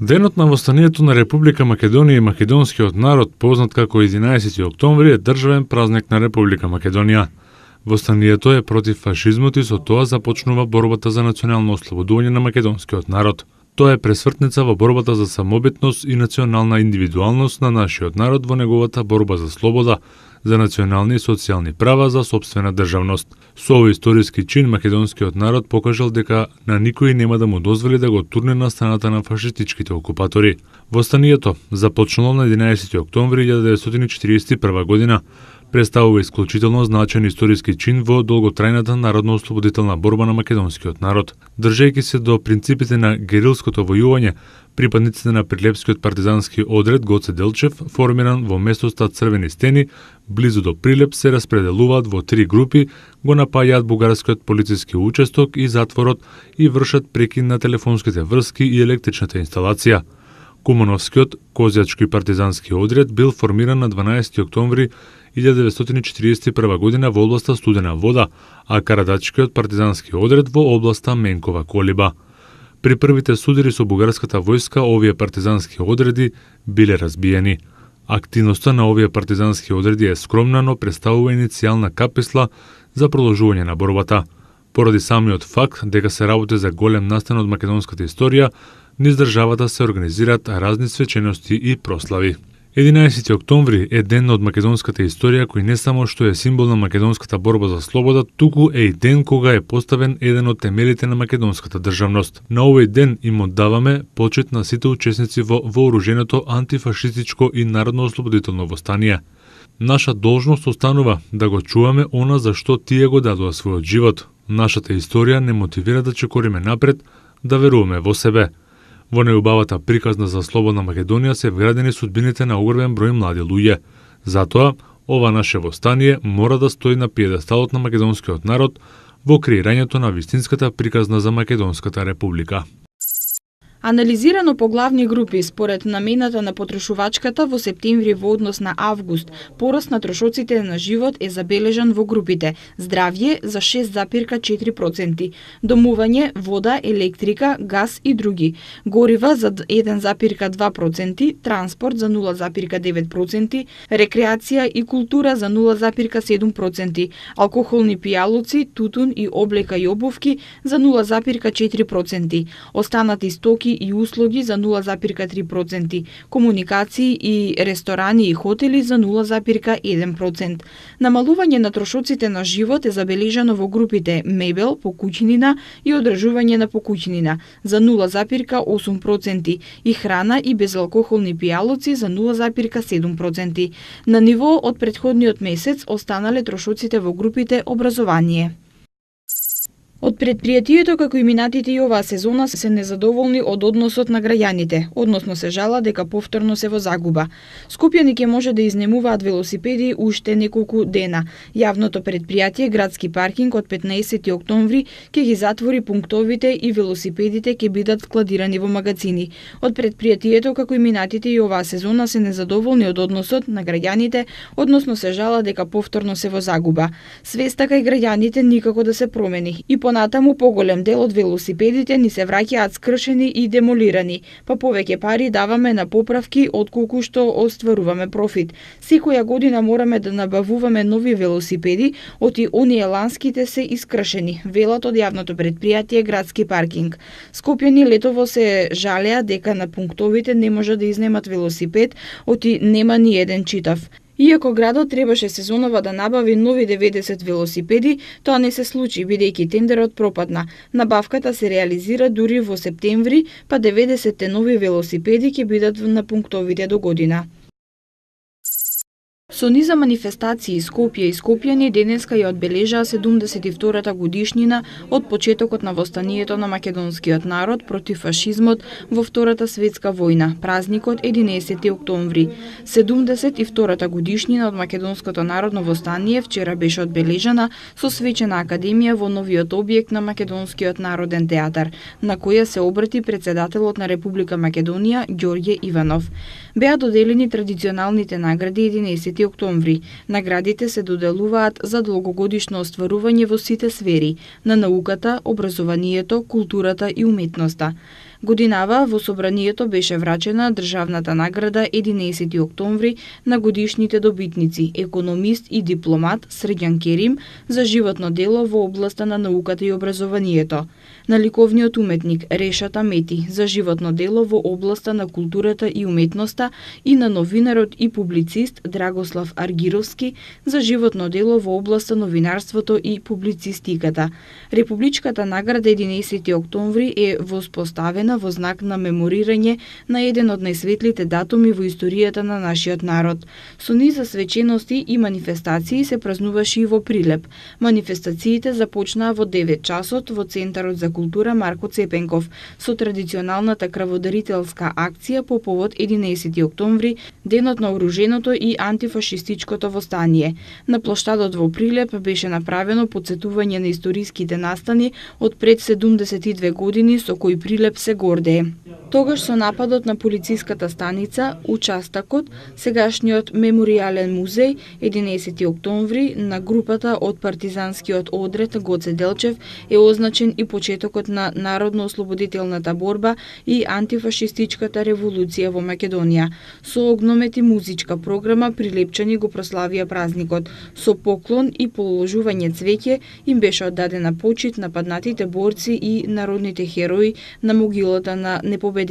Денот на востанието на Република Македонија и македонскиот народ, познат како 11 октомври, е државен празник на Република Македонија. Востанието е против фашизмот и со тоа започнува борбата за национално ослободување на македонскиот народ. Тоа е пресвртница во борбата за самобитност и национална индивидуалност на нашиот народ во неговата борба за слобода, за национални и социјални права за сопствена државност. Со овој историски чин македонскиот народ покажал дека на никој нема да му дозволи да го турне на страната на фашистичките окупатори. Востанието започнало на 11 октомври 1941 година, представува исклучително значаен историски чин во долготрајната народно-ослободителна борба на македонскиот народ. Држејќи се до принципите на герилското војување, припадниците на Прилепскиот партизански одред Гоце Делчев, формиран во местоста Црвени стени, близу до Прилеп, се распределуваат во 3 групи, го напаѓаат бугарскиот полициски учесток и затворот и вршат прекин на телефонските врски и електричната инсталација. Кумановскиот Козјачки партизански одред бил формиран на 12 октомври 1941 година во областа Студена Вода, а Карадачкиот партизански одред во областа Менкова Колиба. При првите судири со бугарската војска овие партизански одреди биле разбиени. Активноста на овие партизански одреди е скромна, но представува иницијална каписла за продолжување на борбата. Поради самиот факт дека се работи за голем настан од македонската историја, низ државата се организираат разни свечености и прослави. 11 октомври е ден од македонската историја кој не само што е символ на македонската борба за слобода, туку е и ден кога е поставен еден од темелите на македонската државност. На овој ден им оддаваме почит на сите учесници во вооруженото антифашистичко и народно-ослободително востание. Наша должност останува да го чуваме она за што тие го дадоа својот живот. Нашата историја не мотивира да чекориме напред, да веруваме во себе. Во неубавата приказна за слободна Македонија се вградени судбините на огромен број млади луѓе. Затоа, ова наше востание мора да стои на пиедесталот на македонскиот народ во креирањето на вистинската приказна за Македонската република. Анализирано по главни групи според намената на потрошувачката во септември во однос на август, пораст на трошоците на живот е забележан во групите: здравје за 6,4%, домување, вода, електрика, газ и други, горива за 1,2%, транспорт за 0,9%, рекреација и култура за 0,7%, алкохолни пијалоци, тутун и облека и обувки за 0,4%, останати стоки и услуги за 0,3%, комуникации и ресторани и хотели за 0,1%. Намалување на трошоците на живот е забележано во групите мебел, покуќнина и одржување на покуќнина за 0,8% и храна и безалкохолни пијалоци за 0,7%. На ниво од претходниот месец останале трошоците во групите образование. Од предпријатието како и минатите и оваа сезона се незадоволни од односот на граѓаните, односно се жала дека повторно се во загуба. Скопјани ќе може да изнемуваат велосипеди уште неколку дена. Јавното предпријатие Градски паркинг од 15 октомври ќе ги затвори пунктовите и велосипедите ќе бидат складирани во магазини. Од предпријатието како и минатите и оваа сезона се незадоволни од односот на граѓаните, односно се жала дека повторно се во загуба. Свеста кај граѓаните никако да се промени и понатаму поголем дел од велосипедите ни се враќаат скршени и демолирани, па повеќе пари даваме на поправки отколку што остваруваме профит. Секоја година мораме да набавуваме нови велосипеди, оти оние ланските се искршени, велат од јавното предпријатие Градски паркинг. Скопјани летово се жалеа дека на пунктовите не може да изнемат велосипед, оти нема ни еден читав. Иако градот требаше сезонова да набави нови 90 велосипеди, тоа не се случи бидејќи тендерот пропадна. Набавката се реализира дури во септември, па 90 нови велосипеди ќе бидат на пунктовите до година. Со низа манифестации Скопје и скопјани денеска ја одбележаа 72-та годишнина од почетокот на востанието на македонскиот народ против фашизмот во Втората светска војна, празникот 11 октомври. 72-та годишнина од македонското народно востание вчера беше одбележана со свечена академија во новиот објект на Македонскиот народен театар, на која се обрати председателот на Република Македонија Ѓорѓе Иванов. Беа доделени традиционалните награди 11 октомври. Наградите се доделуваат за долгогодишно остварување во сите сфери на науката, образованието, културата и уметноста. Годинава во собранието беше врачена државната награда 11 октомври на годишните добитници, економист и дипломат Срđan Керим за животно дело во областа на науката и образованието, на ликовниот уметник Решат Амети за животно дело во областа на културата и уметноста и на новинарот и публицист Драгослав Аргировски за животно дело во областа новинарството и публицистиката. Републичката награда 11 октомври е воспоставена во знак на меморирање на еден од најсветлите датуми во историјата на нашиот народ. Со низа свечености и манифестации се празнуваше и во Прилеп. Манифестациите започнаа во 9 часот во Центарот за култура Марко Цепенков со традиционалната крводарителска акција по повод 11 октомври, денот на оруженото и антифашистичкото востание. На плоштадот во Прилеп беше направено потсетување на историските настани од пред 72 години со кои Прилеп се гордее. Тогаш со нападот на полициската станица, участакот, сегашниот меморијален музеј, 11 октомври, на групата од партизанскиот одред Гоце Делчев е означен и почетокот на народно-ослободителната борба и антифашистичката револуција во Македонија. Со огномет и музичка програма прилепчани го прославија празникот. Со поклон и положување цвеќе им беше оддадена почит на паднатите борци и народните херои на могилата на непобедените.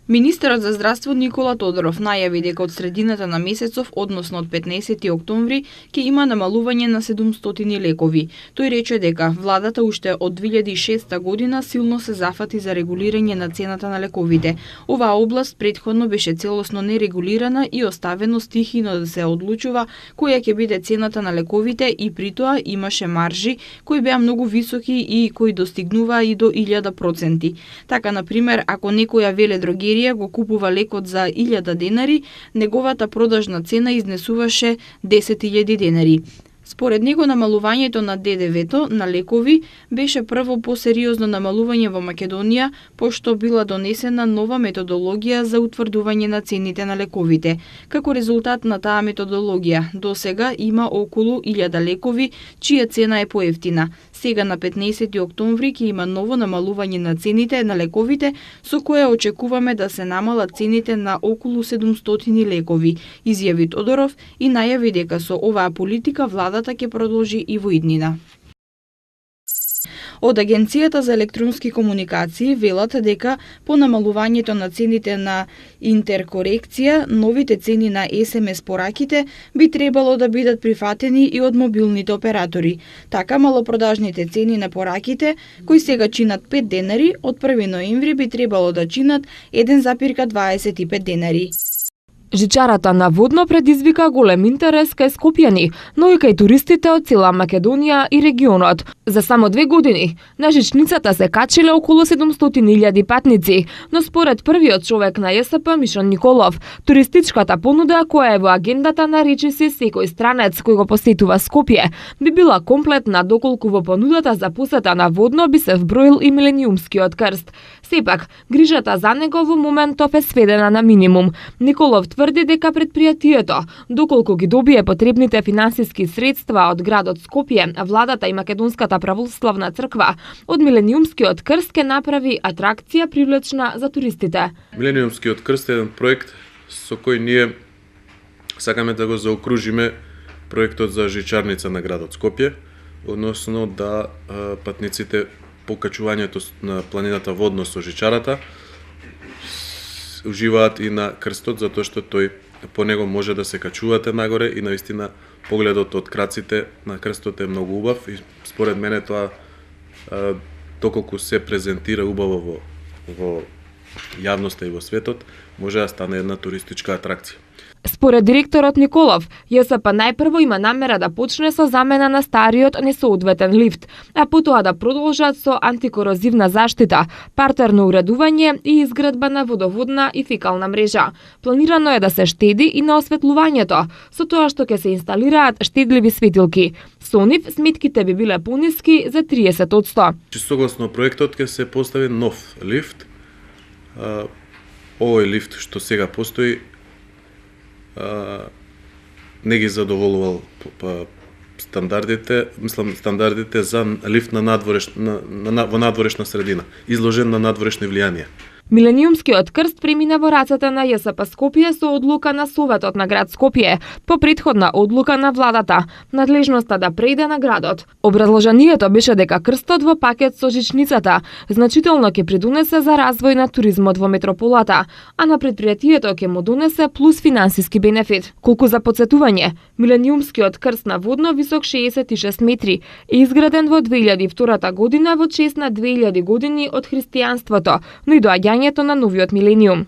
Министерот за здравство Никола Тодоров најави дека од средината на месецов, односно од 15 октомври, ќе има намалување на 700 лекови. Тој рече дека владата уште од 2006 година силно се зафати за регулирање на цената на лековите. Оваа област претходно беше целосно нерегулирана и оставено стихино да се одлучува која ќе биде цената на лековите и при тоа имаше маржи кои беа многу високи и кои достигнуваа и до 1000%. Така, например, ако некоја веледрогерија го купува лекот за 1000 денари, неговата продажна цена изнесуваше 10.000 денари. Според него, намалувањето на ДДВ-то на лекови беше прво посериозно намалување во Македонија, пошто била донесена нова методологија за утврдување на цените на лековите. Како резултат на таа методологија, досега има околу 1000 лекови, чија цена е поевтина. Сега на 15 октомври ќе има ново намалување на цените на лековите, со кое очекуваме да се намалат цените на околу 700 лекови, изјави Тодоров и најави дека со оваа политика владата ќе продолжи и во иднина. Од Агенцијата за електронски комуникации велат дека по намалувањето на цените на интеркорекција, новите цени на SMS пораките би требало да бидат прифатени и од мобилните оператори. Така, малопродажните цени на пораките, кои сега чинат 5 денари, од 1 ноември би требало да чинат 1,25 денари. Жичарата на Водно предизвика голем интерес кај скопјани, но и кај туристите од цела Македонија и регионот. За само 2 години на жичницата се качиле околу 700.000 патници, но според првиот човек на ЈСП Мишон Николов, туристичката понуда која е во агендата на речиси секој странец кој го посетува Скопје би била комплетна доколку во понудата за посета на Водно би се вброил и Милениумскиот крст. Сепак, грижата за него во моментов е сведена на минимум. Николов тврди дека предпријатието, доколку ги добие потребните финансиски средства од градот Скопје, владата и Македонската православна црква, од Милениумскиот крст ќе направи атракција привлечна за туристите. Милениумскиот крст е еден проект со кој ние сакаме да го заокружиме проектот за жичарница на градот Скопје, односно да патниците покачувањето на планината Водно со жичарата уживаат и на крстот, затоа што тој по него може да се качувате нагоре и наистина погледот од краците на крстот е многу убав и според мене тоа доколку се презентира убаво во јавноста и во светот, може да стане една туристичка атракција. Според директорот Николов, ЈСП најпрво има намера да почне со замена на стариот несоодветен лифт, а потоа да продолжат со антикорозивна заштита, партерно уредување и изградба на водоводна и фекална мрежа. Планирано е да се штеди и на осветлувањето, со тоа што ќе се инсталираат штедливи светилки. Со нив сметките би биле пониски за 30%. Согласно проектот ќе се постави нов лифт. Овој лифт што сега постои не ги задоволувал стандардите за лифт на во надворешна средина, изложен на надворешни влијанија. Милениумскиот крст премина во рацете на ЈСП Скопје со одлука на Советот на град Скопје, по претходна одлука на владата, надлежноста да прејде на градот. Образложението беше дека крстот во пакет со жичницата значително ќе придонесе за развој на туризмот во метрополата, а на предпријатието ќе му донесе плюс финансиски бенефит. Колку за потсетување, Милениумскиот крст на Водно, висок 66 метри, е изграден во 2002 година во чест на 2000 години од христијанството, но и доаѓањето на новиот милениум.